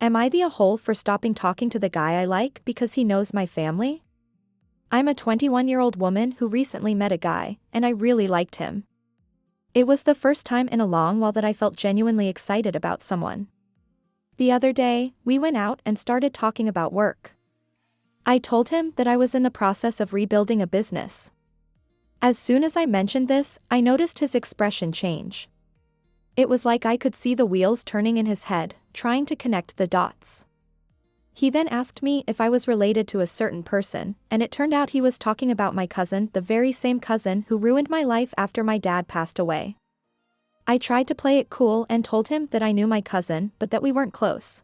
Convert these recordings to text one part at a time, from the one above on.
Am I the a-hole for stopping talking to the guy I like because he knows my family? I'm a 21-year-old woman who recently met a guy, and I really liked him. It was the first time in a long while that I felt genuinely excited about someone. The other day, we went out and started talking about work. I told him that I was in the process of rebuilding a business. As soon as I mentioned this, I noticed his expression change. It was like I could see the wheels turning in his head, trying to connect the dots. He then asked me if I was related to a certain person, and it turned out he was talking about my cousin, the very same cousin who ruined my life after my dad passed away. I tried to play it cool and told him that I knew my cousin, but that we weren't close.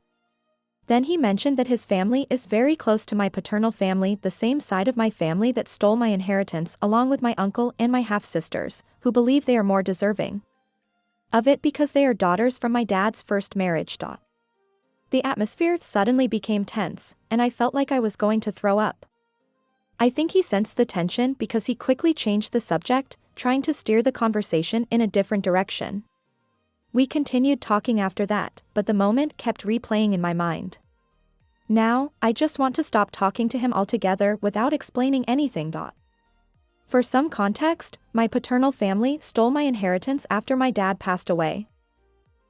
Then he mentioned that his family is very close to my paternal family, the same side of my family that stole my inheritance, along with my uncle and my half-sisters, who believe they are more deserving of it because they are daughters from my dad's first marriage. The atmosphere suddenly became tense, and I felt like I was going to throw up. I think he sensed the tension because he quickly changed the subject, trying to steer the conversation in a different direction. We continued talking after that, but the moment kept replaying in my mind. Now, I just want to stop talking to him altogether without explaining anything. For some context, my paternal family stole my inheritance after my dad passed away.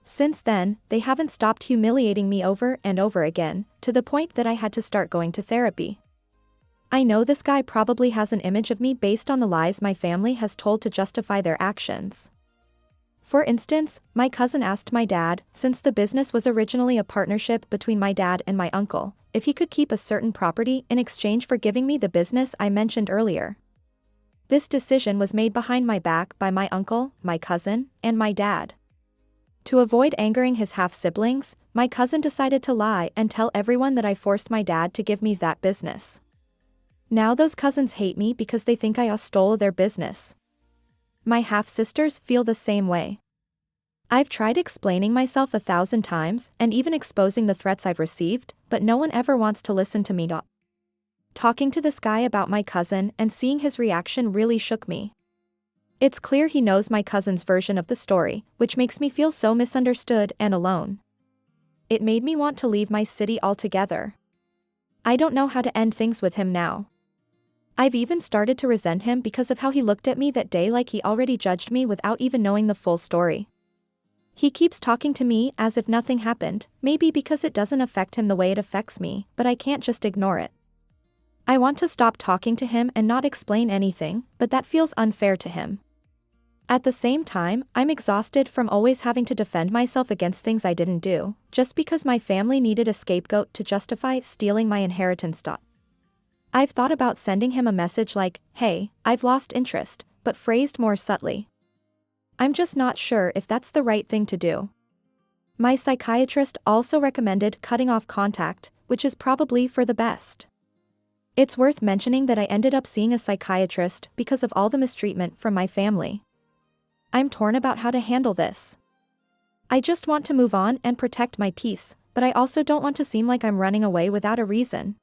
Since then, they haven't stopped humiliating me over and over again, to the point that I had to start going to therapy. I know this guy probably has an image of me based on the lies my family has told to justify their actions. For instance, my cousin asked my dad, since the business was originally a partnership between my dad and my uncle, if he could keep a certain property in exchange for giving me the business I mentioned earlier. This decision was made behind my back by my uncle, my cousin, and my dad. To avoid angering his half-siblings, my cousin decided to lie and tell everyone that I forced my dad to give me that business. Now those cousins hate me because they think I stole their business. My half-sisters feel the same way. I've tried explaining myself 1,000 times and even exposing the threats I've received, but no one ever wants to listen to me. Talking to this guy about my cousin and seeing his reaction really shook me. It's clear he knows my cousin's version of the story, which makes me feel so misunderstood and alone. It made me want to leave my city altogether. I don't know how to end things with him now. I've even started to resent him because of how he looked at me that day, like he already judged me without even knowing the full story. He keeps talking to me as if nothing happened, maybe because it doesn't affect him the way it affects me, but I can't just ignore it. I want to stop talking to him and not explain anything, but that feels unfair to him. At the same time, I'm exhausted from always having to defend myself against things I didn't do, just because my family needed a scapegoat to justify stealing my inheritance. I've thought about sending him a message like, "Hey, I've lost interest," but phrased more subtly. I'm just not sure if that's the right thing to do. My psychiatrist also recommended cutting off contact, which is probably for the best. It's worth mentioning that I ended up seeing a psychiatrist because of all the mistreatment from my family. I'm torn about how to handle this. I just want to move on and protect my peace, but I also don't want to seem like I'm running away without a reason.